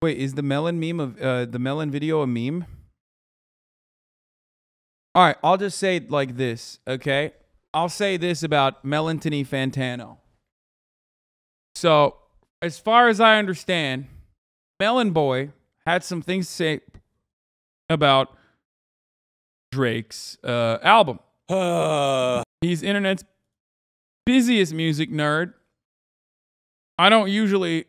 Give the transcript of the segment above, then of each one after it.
Wait, is the melon meme of the melon video a meme? All right, I'll just say it like this, okay? I'll say this about Melantony Fantano. So, as far as I understand, Melon Boy had some things to say about Drake's album. He's internet's busiest music nerd. I don't usually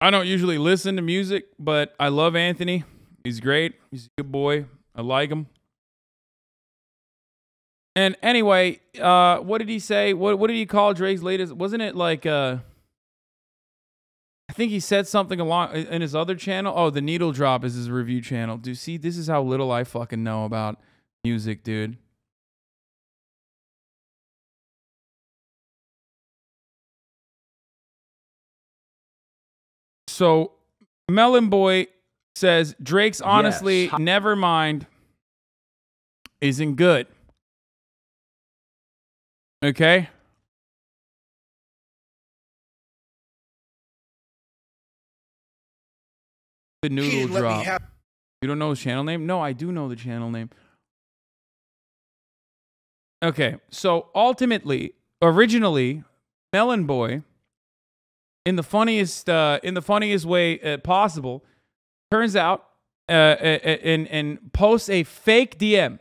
listen to music, but I love Anthony. He's great. He's a good boy. I like him. And anyway, what did he say? What did he call Drake's latest? Wasn't it like I think he said something along in his other channel. Oh, the Needle Drop is his review channel. Dude, see, this is how little I fucking know about music, dude. So, Melon Boy says Drake's honestly, yes. Nevermind isn't good. Okay? The Noodle Drop. You don't know his channel name? No, I do know the channel name. Okay, so ultimately, originally, Melon Boy, in the funniest way possible, turns out and posts a fake DM.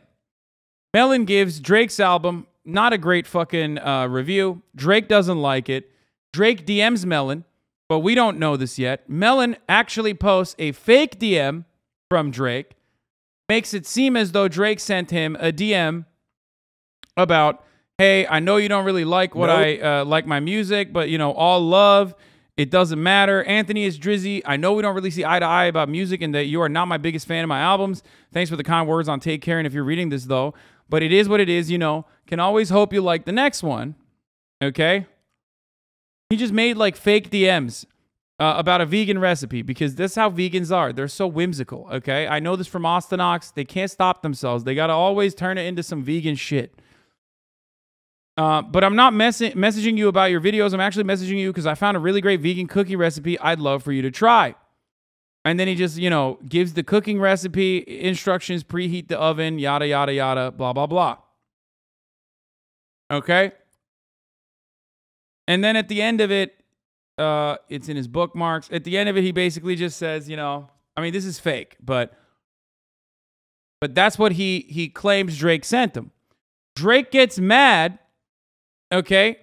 Melon gives Drake's album not a great fucking review. Drake doesn't like it. Drake DMs Melon, but we don't know this yet. Melon actually posts a fake DM from Drake, makes it seem as though Drake sent him a DM about, hey, I know you don't really like what I like my music, but you know, all love. It doesn't matter. Anthony is Drizzy. I know we don't really see eye to eye about music and that you are not my biggest fan of my albums. Thanks for the kind words on Take Care. And if you're reading this, though, but it is what it is, you know, can always hope you like the next one. Okay? He just made like fake DMs about a vegan recipe because that's how vegans are. They're so whimsical. Okay? I know this from Ostenox. They can't stop themselves. They got to always turn it into some vegan shit. But I'm not messaging you about your videos. I'm actually messaging you because I found a really great vegan cookie recipe I'd love for you to try. And then he just, you know, gives the cooking recipe, instructions, preheat the oven, yada, yada, yada, blah, blah, blah. Okay? And then at the end of it, it's in his bookmarks. At the end of it, he basically just says, you know, I mean, this is fake, but that's what he claims Drake sent him. Drake gets mad. Okay?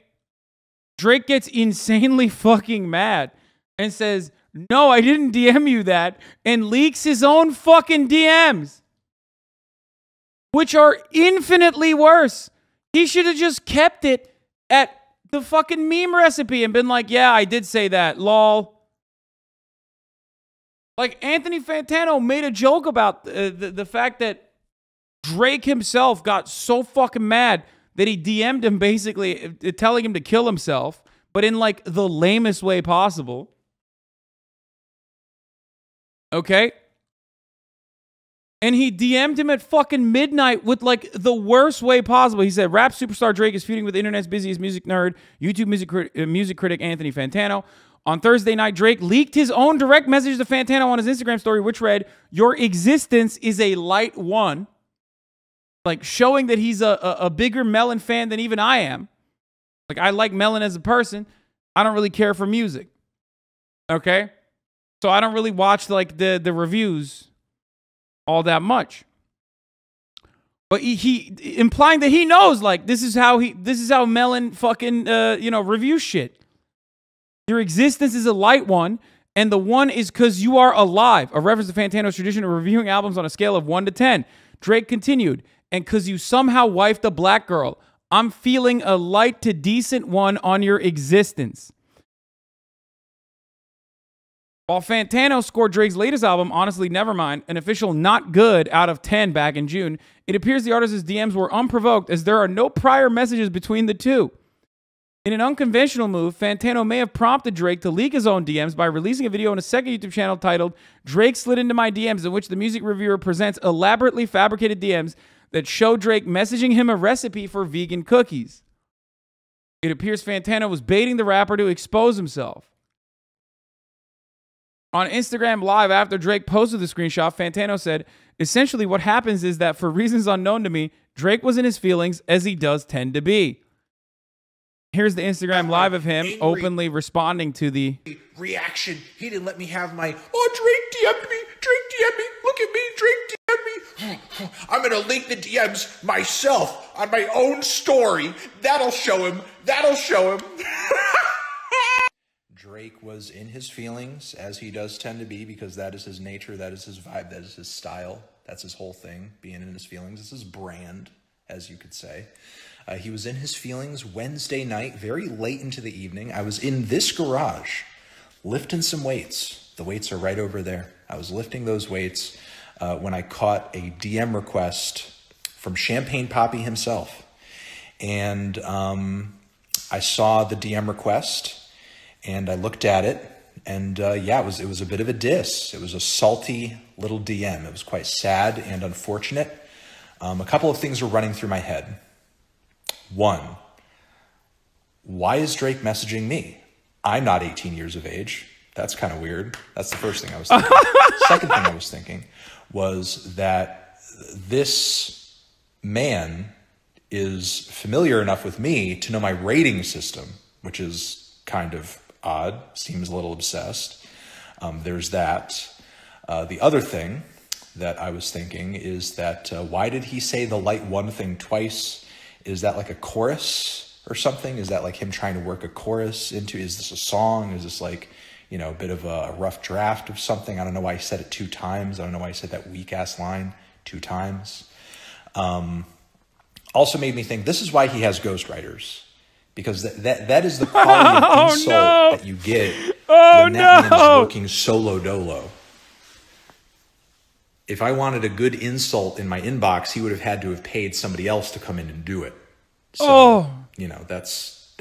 Drake gets insanely fucking mad and says, no, I didn't DM you that, and leaks his own fucking DMs, which are infinitely worse. He should have just kept it at the fucking meme recipe and been like, yeah, I did say that, lol. Like, Anthony Fantano made a joke about the fact that Drake himself got so fucking mad that he DM'd him basically telling him to kill himself, but in like the lamest way possible. Okay? And he DM'd him at fucking midnight with like the worst way possible. He said, rap superstar Drake is feuding with the internet's busiest music nerd, YouTube music critic Anthony Fantano. On Thursday night, Drake leaked his own direct message to Fantano on his Instagram story, which read, your existence is a light one. Like, showing that he's a bigger Melon fan than even I am. Like, I like Melon as a person. I don't really care for music. Okay? So I don't really watch, like, the reviews all that much. But he implying that he knows, like, this is how Melon fucking, you know, reviews shit. Your existence is a light one, and the one is because you are alive. A reference to Fantano's tradition of reviewing albums on a scale of 1 to 10. Drake continued, and because you somehow wifed a black girl, I'm feeling a light to decent one on your existence. While Fantano scored Drake's latest album, Honestly Nevermind, an official not good out of 10 back in June, it appears the artist's DMs were unprovoked as there are no prior messages between the two. In an unconventional move, Fantano may have prompted Drake to leak his own DMs by releasing a video on a second YouTube channel titled Drake Slid Into My DMs, in which the music reviewer presents elaborately fabricated DMs that show Drake messaging him a recipe for vegan cookies. It appears Fantano was baiting the rapper to expose himself. On Instagram Live, after Drake posted the screenshot, Fantano said, essentially what happens is that for reasons unknown to me, Drake was in his feelings, as he does tend to be. Here's the Instagram Live of him openly responding to the reaction. He didn't let me have my, oh, Drake DM'd me, Drake DM'd me, look at me, Drake DM'd me. I'm going to link the DMs myself on my own story. That'll show him. That'll show him. Drake was in his feelings, as he does tend to be, because that is his nature, that is his vibe, that is his style. That's his whole thing, being in his feelings. It's his brand, as you could say. He was in his feelings Wednesday night, very late into the evening. I was in this garage lifting some weights. The weights are right over there. I was lifting those weights when I caught a DM request from Champagne Poppy himself. And I saw the DM request and I looked at it. And yeah, it was a bit of a diss. It was a salty little DM. It was quite sad and unfortunate. A couple of things were running through my head. One, why is Drake messaging me? I'm not 18 years of age. That's kind of weird. That's the first thing I was thinking. Second thing I was thinking was that this man is familiar enough with me to know my rating system, which is kind of odd, seems a little obsessed. There's that. The other thing that I was thinking is that why did he say the light one thing twice? Is that like a chorus or something? Is that like him trying to work a chorus into, is this a song? Is this like, you know, a bit of a rough draft of something? I don't know why he said it 2 times. I don't know why he said that weak ass line 2 times. Also made me think this is why he has ghostwriters, because that is the quality of insult that you get when that man is working solo dolo. If I wanted a good insult in my inbox, he would have had to have paid somebody else to come in and do it. So, you know, that's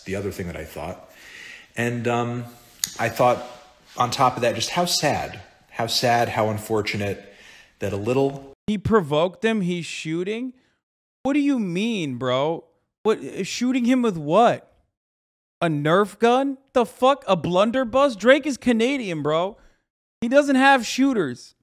the other thing that I thought. And I thought on top of that, just how sad, how unfortunate that a little... He provoked him, he's shooting? What do you mean, bro? What, shooting him with what? A Nerf gun? The fuck? A blunderbuss? Drake is Canadian, bro. He doesn't have shooters.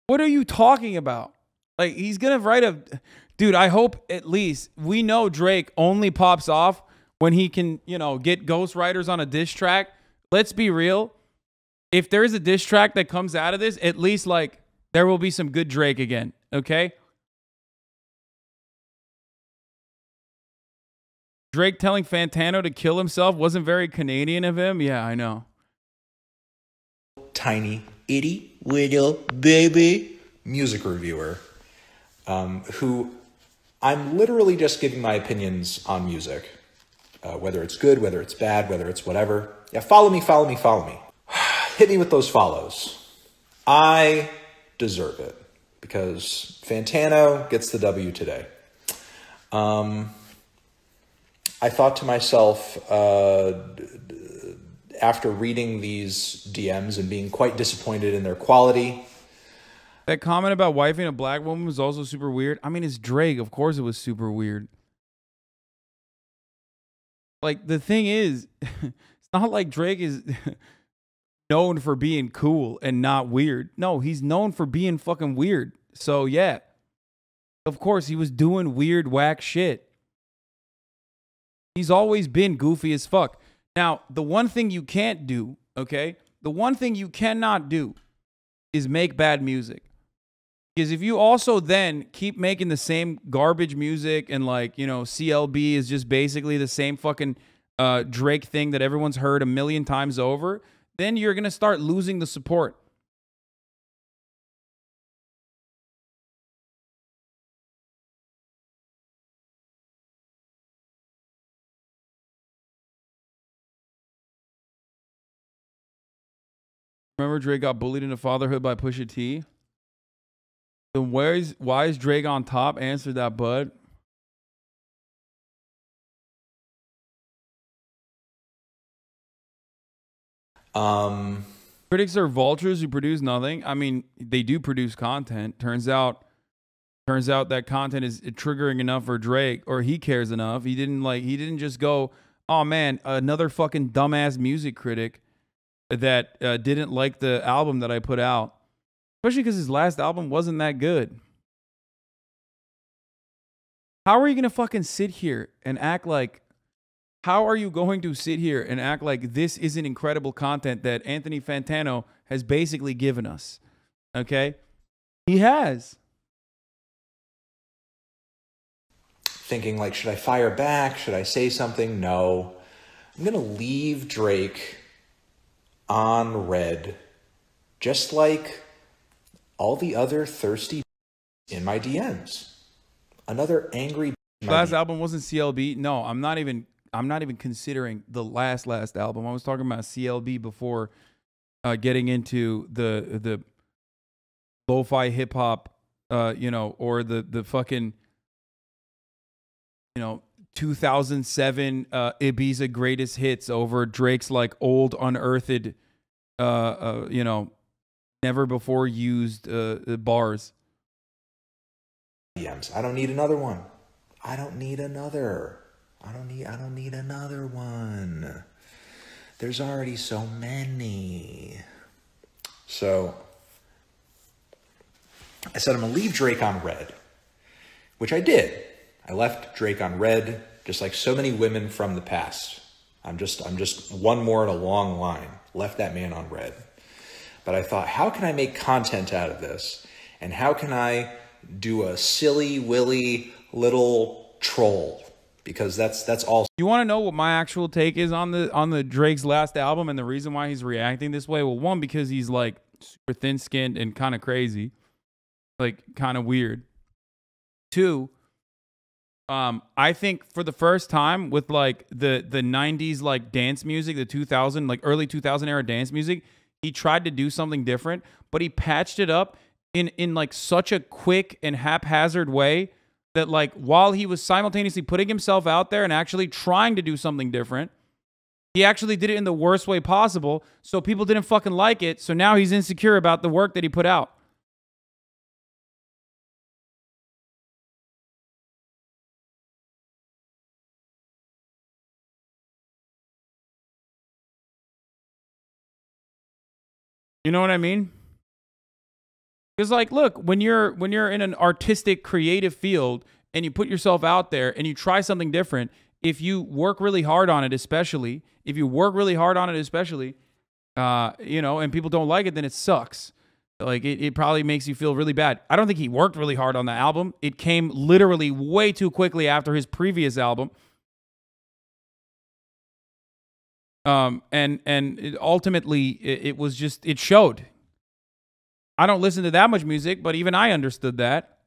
What are you talking about? Like, he's going to write a... Dude, I hope at least we know Drake only pops off when he can, you know, get ghostwriters on a diss track. Let's be real. If there is a diss track that comes out of this, at least, like, there will be some good Drake again, okay? Drake telling Fantano to kill himself wasn't very Canadian of him. Yeah, I know. Tiny itty little baby music reviewer who I'm literally just giving my opinions on music, whether it's good, whether it's bad, whether it's whatever. Yeah, follow me. Hit me with those follows. I deserve it because Fantano gets the W today. I thought to myself, after reading these DMs and being quite disappointed in their quality. That comment about wifing a black woman was also super weird. I mean, it's Drake. Of course it was super weird. Like, the thing is, it's not like Drake is known for being cool and not weird. No, he's known for being fucking weird. So, yeah. Of course, he was doing weird, whack shit. He's always been goofy as fuck. Now, the one thing you can't do, okay? The one thing you cannot do is make bad music. Because if you also then keep making the same garbage music and, like, you know, CLB is just basically the same fucking Drake thing that everyone's heard a million times over, then you're going to start losing the support. Remember Drake got bullied into fatherhood by Pusha T? Then why is Drake on top? Answer that, bud. Critics are vultures who produce nothing. I mean, they do produce content. Turns out Turns out that content is triggering enough for Drake, or he cares enough. He didn't just go, oh man, another fucking dumbass music critic that didn't like the album that I put out. Especially because his last album wasn't that good. How are you going to fucking sit here and act like, how are you going to sit here and act like this isn't incredible content that Anthony Fantano has basically given us? Okay? He has. Thinking like, should I fire back? Should I say something? No. I'm going to leave Drake on red, just like all the other thirsty in my DMs. Another angry. Last album wasn't CLB. No, I'm not even considering the last album. I was talking about CLB before getting into the lo-fi hip hop, you know, or the fucking, you know, 2007 Ibiza greatest hits over Drake's like old unearthed, you know, never before used bars. I don't need another one. I don't need another. I don't need another one. There's already so many. So I said I'm gonna leave Drake on red, which I did. I left Drake on red, just like so many women from the past. I'm just one more in a long line. Left that man on red. But I thought, how can I make content out of this? And how can I do a silly willy little troll? Because that's all. You want to know what my actual take is on the Drake's last album and the reason why he's reacting this way? Well, one, because he's like super thin-skinned and kind of crazy, like kind of weird. Two, I think for the first time with like the 90s like dance music, the 2000 like early 2000 era dance music, he tried to do something different, but he patched it up in like such a quick and haphazard way that like while he was simultaneously putting himself out there and actually trying to do something different, he actually did it in the worst way possible. So people didn't fucking like it. So now he's insecure about the work that he put out. You know what I mean? Because like, look, when you're in an artistic, creative field and you put yourself out there and you try something different, if you work really hard on it, especially, you know, and people don't like it, then it sucks. Like it probably makes you feel really bad. I don't think he worked really hard on the album. It came literally way too quickly after his previous album. And ultimately it was just, it showed. I don't listen to that much music, but even I understood that.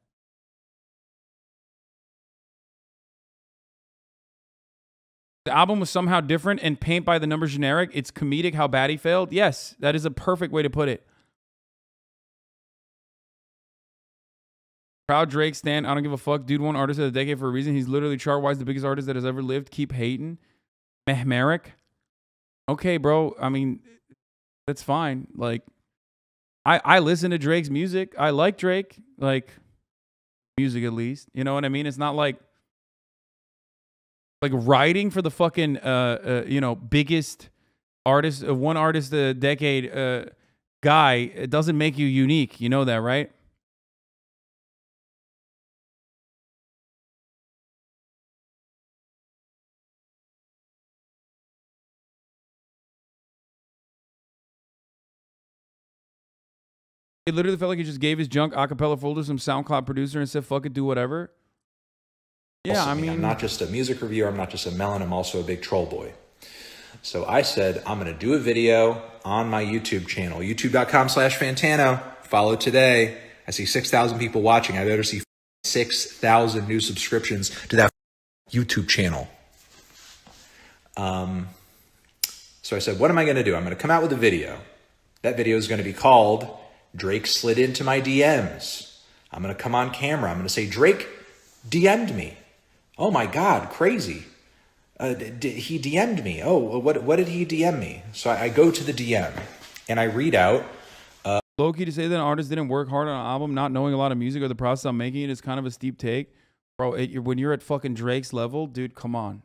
The album was somehow different and paint by the numbers generic. It's comedic how bad he failed. Yes, that is a perfect way to put it. Proud Drake stan. I don't give a fuck. Dude won artist of the decade for a reason. He's literally chart-wise the biggest artist that has ever lived. Keep hating. Mehmeric. Okay, bro. I mean, that's fine. Like, I listen to Drake's music. I like Drake. Like, music at least. You know what I mean? It's not like writing for the fucking, you know, biggest artist, one artist a decade guy. It doesn't make you unique. You know that, right? It literally felt like he just gave his junk acapella folder to some SoundCloud producer and said, fuck it, do whatever. Yeah, I mean, I'm not just a music reviewer. I'm not just a melon. I'm also a big troll boy. So I said, I'm going to do a video on my YouTube channel, youtube.com/Fantano. Follow today. I see 6,000 people watching. I better see 6,000 new subscriptions to that YouTube channel. So I said, what am I going to do? I'm going to come out with a video. That video is going to be called Drake Slid Into My DMs. I'm going to come on camera. I'm going to say, Drake DM'd me. Oh my God, crazy. He DM'd me. Oh, what did he DM me? So I go to the DM and I read out. Low-key to say that an artist didn't work hard on an album, not knowing a lot of music or the process of making it is kind of a steep take. Bro, when you're at fucking Drake's level, dude, come on.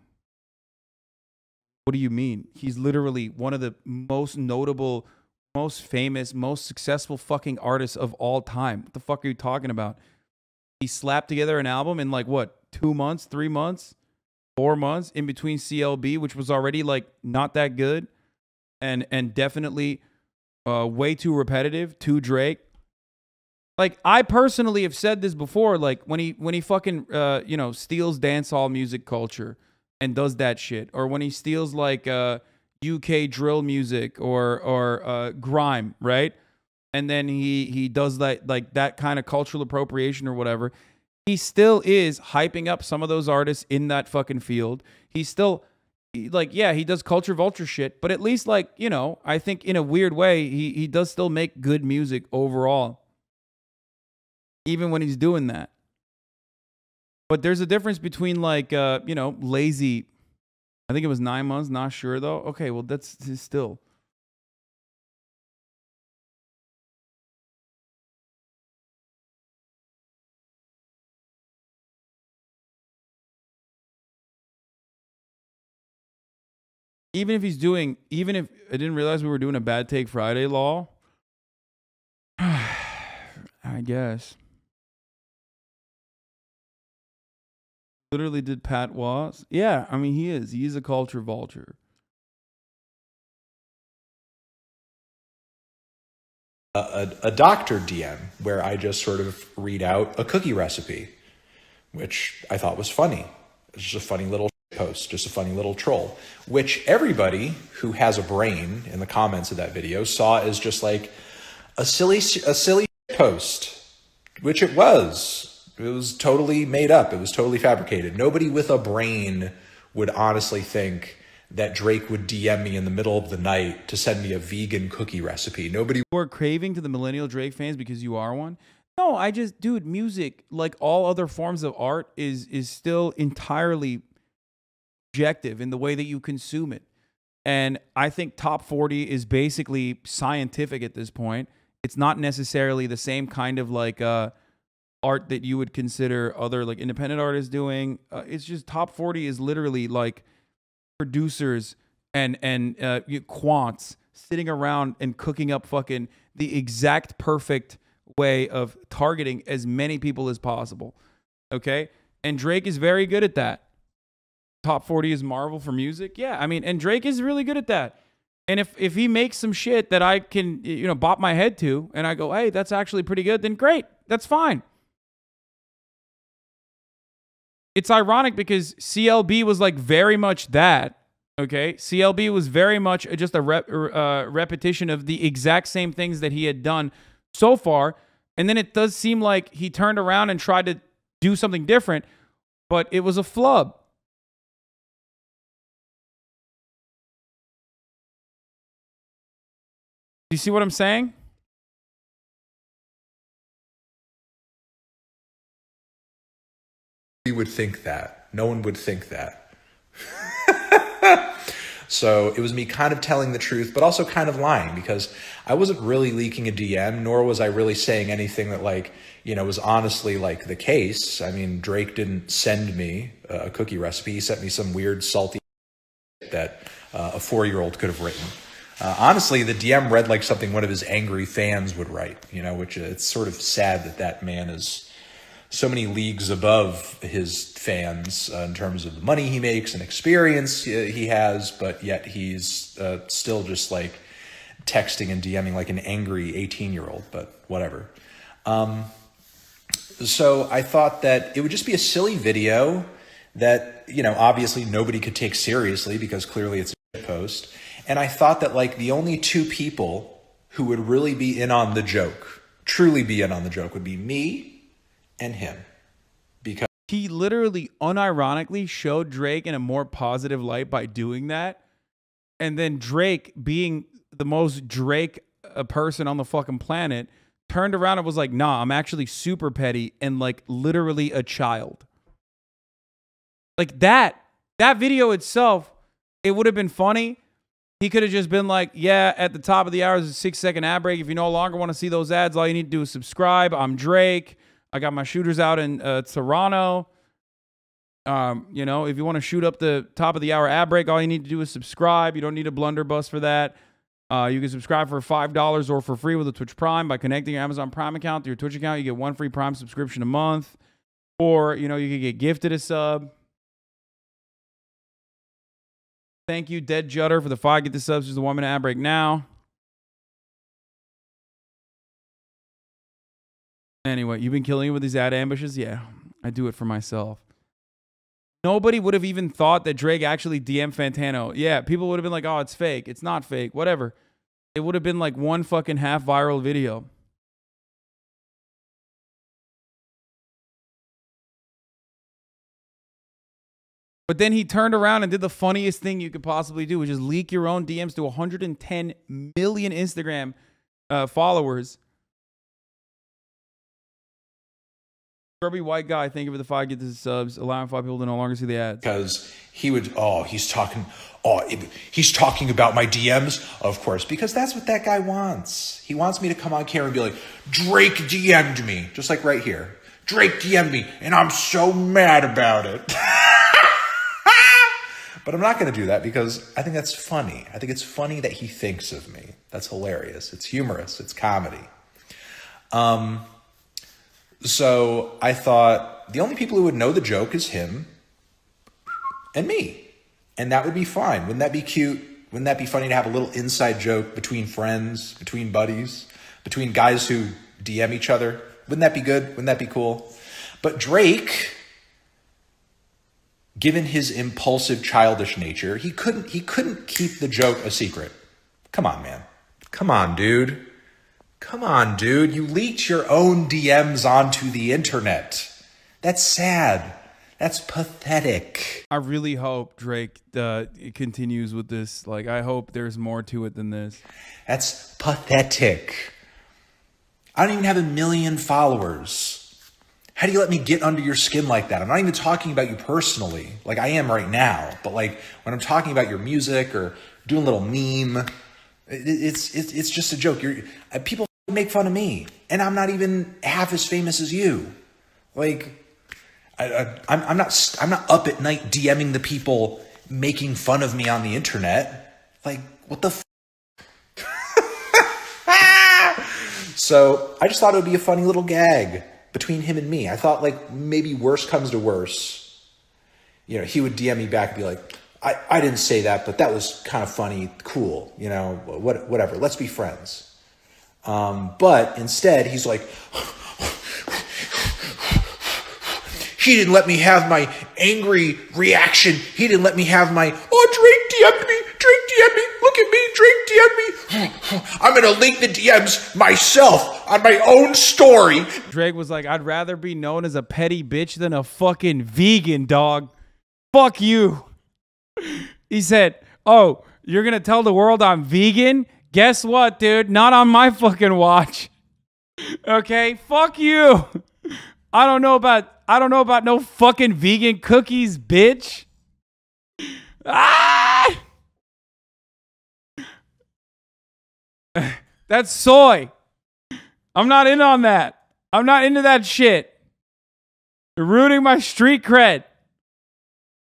What do you mean? He's literally one of the most notable, most famous, most successful fucking artists of all time. What the fuck are you talking about? He slapped together an album in like what, 2 months, 3 months, 4 months in between CLB, which was already like not that good, and definitely way too repetitive to Drake. Like, I personally have said this before, like when he fucking you know, steals dancehall music culture and does that shit, or when he steals like UK drill music or grime, right? And then he does that, like that kind of cultural appropriation or whatever. He still is hyping up some of those artists in that fucking field. He's still like, yeah, he does culture vulture shit, but at least, like, you know, I think in a weird way, he does still make good music overall, even when he's doing that. But there's a difference between like, you know, lazy. I think it was 9 months. Not sure though. Okay, well, that's still. Even if he's doing, even if I didn't realize we were doing a Bad Take Friday law, I guess. Literally did Pat Was. Yeah, I mean, he is. He's a culture vulture. A doctor DM where I just sort of read out a cookie recipe, which I thought was funny. It's just a funny little post, just a funny little troll, which everybody who has a brain in the comments of that video saw as just like a silly post, which it was. It was totally made up. It was totally fabricated. Nobody with a brain would honestly think that Drake would DM me in the middle of the night to send me a vegan cookie recipe. Nobody. Or craving to the millennial Drake fans because you are one. No, I just, dude, music, like all other forms of art, is still entirely objective in the way that you consume it. And I think top 40 is basically scientific at this point. It's not necessarily the same kind of like art that you would consider other like independent artists doing. It's just top 40 is literally like producers and quants sitting around and cooking up fucking the exact perfect way of targeting as many people as possible. Okay? And Drake is very good at that. Top 40 is Marvel for music. Yeah, I mean, and Drake is really good at that. And if he makes some shit that I can, you know, bop my head to, and I go, hey, that's actually pretty good, then great. That's fine. It's ironic because CLB was like very much that. Okay, CLB was very much just a repetition of the exact same things that he had done so far. And then it does seem like he turned around and tried to do something different, but it was a flub. Do you see what I'm saying? We would think that. No one would think that. So it was me kind of telling the truth, but also kind of lying, because I wasn't really leaking a DM, nor was I really saying anything that, like, you know, was honestly like the case. I mean, Drake didn't send me a cookie recipe. He sent me some weird salty that a 4-year-old could have written. Honestly, the DM read like something one of his angry fans would write, you know, which it's sort of sad that that man is so many leagues above his fans in terms of the money he makes and experience he has, but yet he's still just like texting and DMing like an angry 18-year-old, but whatever. So I thought that it would just be a silly video that, you know, obviously nobody could take seriously because clearly it's a post. And I thought that like the only two people who would really be in on the joke, truly be in on the joke, would be me and him, because he literally unironically showed Drake in a more positive light by doing that. And then Drake, being the most Drake person on the fucking planet, turned around and was like, nah, I'm actually super petty and like literally a child. Like that video itself, it would have been funny, He could have just been like, yeah, at the top of the hour is a 6-second ad break. If you no longer want to see those ads, all you need to do is subscribe. I'm Drake. I got my shooters out in Toronto. You know, if you want to shoot up the top of the hour ad break, all you need to do is subscribe. You don't need a blunderbuss for that. You can subscribe for $5 or for free with a Twitch Prime by connecting your Amazon Prime account to your Twitch account. You get 1 free Prime subscription a month. Or, you know, you could get gifted a sub. Thank you, Dead Jutter, for the 5. Get the subs. There's a 1-minute ad break now. Anyway, you've been killing it with these ad ambushes? Yeah, I do it for myself. Nobody would have even thought that Drake actually DM'd Fantano. Yeah, people would have been like, oh, it's fake. It's not fake. Whatever. It would have been like one fucking half viral video. But then he turned around and did the funniest thing you could possibly do, which is leak your own DMs to 110 million Instagram followers. Scrubby white guy, thank you for the 5. Get the subs, allowing 5 people to no longer see the ads. Because he would, he's talking about my DMs, of course, because that's what that guy wants. He wants me to come on camera and be like, Drake DM'd me, just like right here. Drake DM'd me, and I'm so mad about it. But I'm not going to do that because I think that's funny. I think it's funny that he thinks of me. That's hilarious. It's humorous. It's comedy. So I thought the only people who would know the joke is him and me. And that would be fine. Wouldn't that be cute? Wouldn't that be funny to have a little inside joke between friends, between buddies, between guys who DM each other? Wouldn't that be good? Wouldn't that be cool? But Drake, given his impulsive, childish nature, he couldn't keep the joke a secret. Come on, man. Come on, dude. Come on, dude. You leaked your own DMs onto the internet. That's sad. That's pathetic. I really hope Drake continues with this. Like, I hope there's more to it than this. That's pathetic. I don't even have 1 million followers. How do you let me get under your skin like that? I'm not even talking about you personally, like I am right now. But like when I'm talking about your music or doing a little meme, it's just a joke. People make fun of me, and I'm not even half as famous as you. Like I'm not up at night DMing the people making fun of me on the internet. Like what the. So I just thought it would be a funny little gag between him and me. I thought like maybe worse comes to worse. You know, he would DM me back and be like, I didn't say that, but that was kind of funny. Cool. You know, whatever. Let's be friends. But instead he's like, he didn't let me have my angry reaction. He didn't let me have my, Drake DM'd me. Drake DM'd me. Look at me. Drake DM'd me. I'm going to link the DMs myself on my own story. Drake was like, I'd rather be known as a petty bitch than a fucking vegan, dog. Fuck you. He said, oh, you're going to tell the world I'm vegan? Guess what, dude? Not on my fucking watch. Okay? Fuck you. I don't know about no fucking vegan cookies, bitch. Ah! That's soy. I'm not in on that. I'm not into that shit. You're ruining my street cred.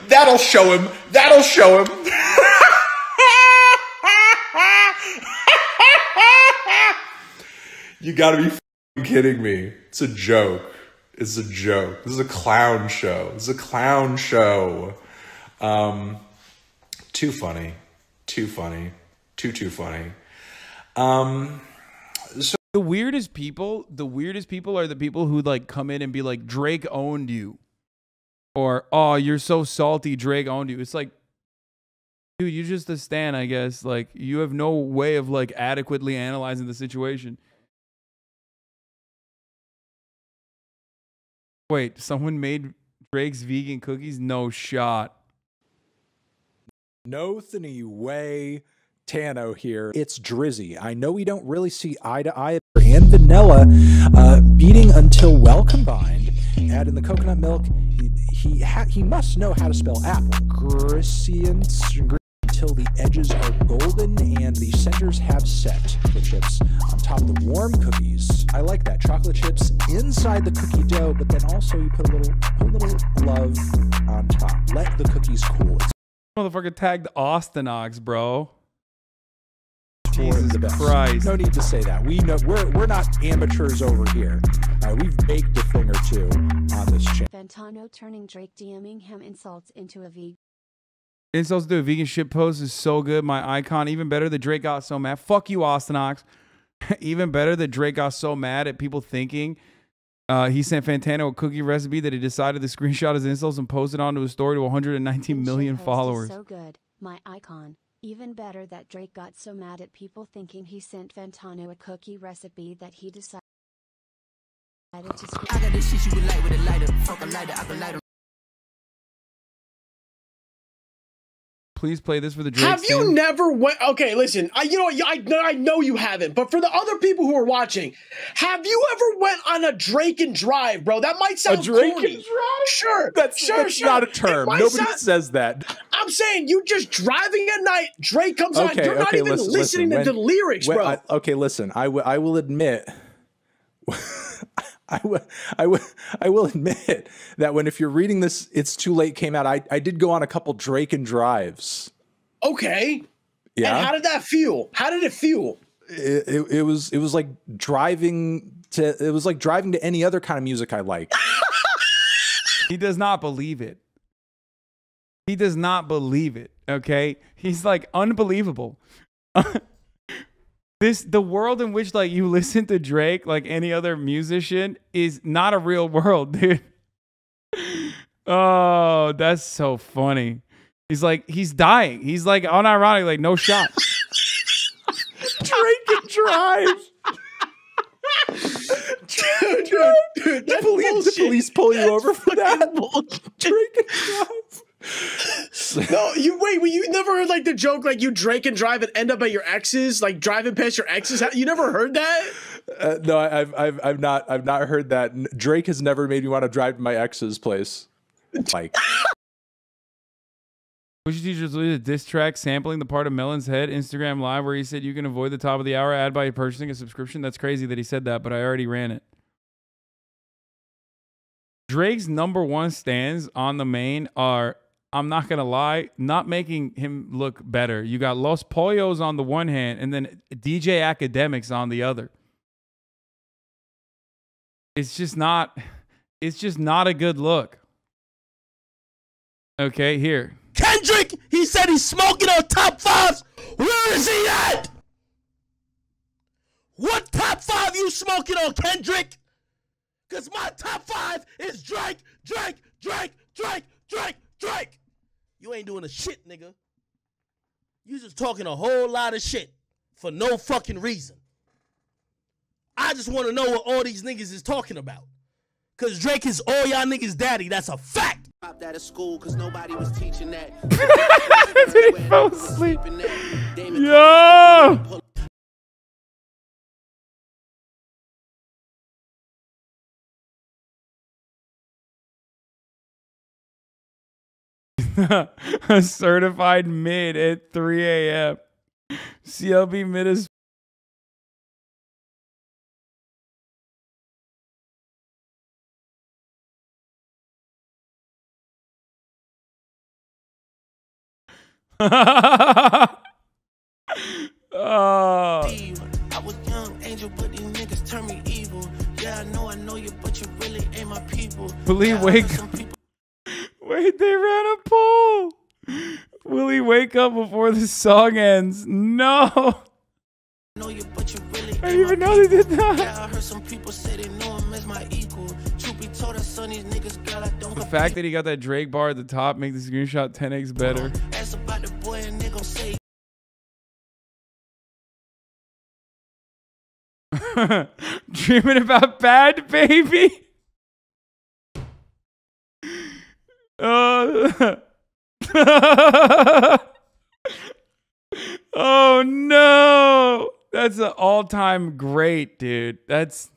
That'll show him. That'll show him. You gotta be f***ing kidding me. It's a joke. It's a joke. This is a clown show. This is a clown show. Too funny. Too funny. Too funny. So the weirdest people are the people who like come in and be like, Drake owned you. Or, oh, you're so salty, Drake owned you. It's like, dude, you're just a stan, I guess. Like, you have no way of like adequately analyzing the situation. Wait, someone made Drake's vegan cookies? No shot. No way. Tano here. It's Drizzy. I know we don't really see eye to eye and vanilla beating until well combined. Add in the coconut milk. He must know how to spell apple. Ingredients until the edges are golden and the centers have set. Chocolate chips on top of the warm cookies. I like that. Chocolate chips inside the cookie dough, but then also you put a little love on top. Let the cookies cool. Motherfucker tagged Austinox, bro. Jesus Christ. No need to say that. We know we're not amateurs over here. We've baked a thing or two on this channel. Fantano turning Drake DMing him insults into a vegan. Insults to a vegan shit post is so good. My icon. Even better that Drake got so mad. Fuck you, Austinox. Even better that Drake got so mad at people thinking he sent Fantano a cookie recipe that he decided to screenshot his insults and post it onto his story to 119 million followers. So good. My icon. Even better that Drake got so mad at people thinking he sent Fantano a cookie recipe that he decided to screenshot. I got this shit you would like with a lighter. Fuck a lighter, I can light 'em. Please play this for the Drake Have you stand. never went? Okay, listen. I know you haven't, but for the other people who are watching, have you ever went on a Drake and drive, bro? That might sound A Drake corny. and drive? Sure, That's not a term. Nobody says that. I'm saying you just driving at night. Drake comes on. You're not even listening to the lyrics, bro. Listen. I will admit. I will admit that if you're reading this, It's Too Late came out. I did go on a couple Drake and drives. Okay. Yeah. And how did that feel? How did it feel? It was like driving to. It was like driving to any other kind of music I like. He does not believe it. He does not believe it. Okay, he's like unbelievable. The world in which like you listen to Drake like any other musician is not a real world, dude. Oh, that's so funny. He's dying. He's like unironic, like no shot. Drake and drive. Dude, the police pull you over for that? Drake and drive. No, you never heard like the joke like you Drake and drive and end up at your ex's, like driving past your ex's? You never heard that? No, I've not heard that. Drake has never made me want to drive to my ex's place. Like, Pusha T just released a diss track sampling the part of Melon's head Instagram Live where he said you can avoid the top of the hour ad by purchasing a subscription. That's crazy that he said that, but I already ran it. Drake's #1 stands on the main are, I'm not going to lie, not making him look better. You got Los Pollos on the one hand and then DJ Academics on the other. It's just not a good look. Okay, here. Kendrick, he said he's smoking on top 5s. Where is he at? What top 5 you smoking on, Kendrick? Because my top 5 is Drake. You ain't doing a shit, nigga. You just talking a whole lot of shit for no fucking reason. I just want to know what all these niggas is talking about. Because Drake is all y'all niggas' daddy. That's a fact. Dropped out of school because nobody was teaching that. He fell asleep. Yo! A certified mid at 3 a.m. CLB mid is oh. I was young angel, but these niggas turn me evil. Yeah, I know you, but you really ain't my people. Believe wake up. Wait, they ran a poll. Will he wake up before the song ends? No. I didn't even know they did that. I heard some people say they know him as my equal. Truth be told, son, these niggas, girl, I don't. The fact that he got that Drake bar at the top makes the screenshot 10x better. Ask about the boy and they gon' say. Dreaming about bad baby. Oh no, that's an all-time great, dude. That's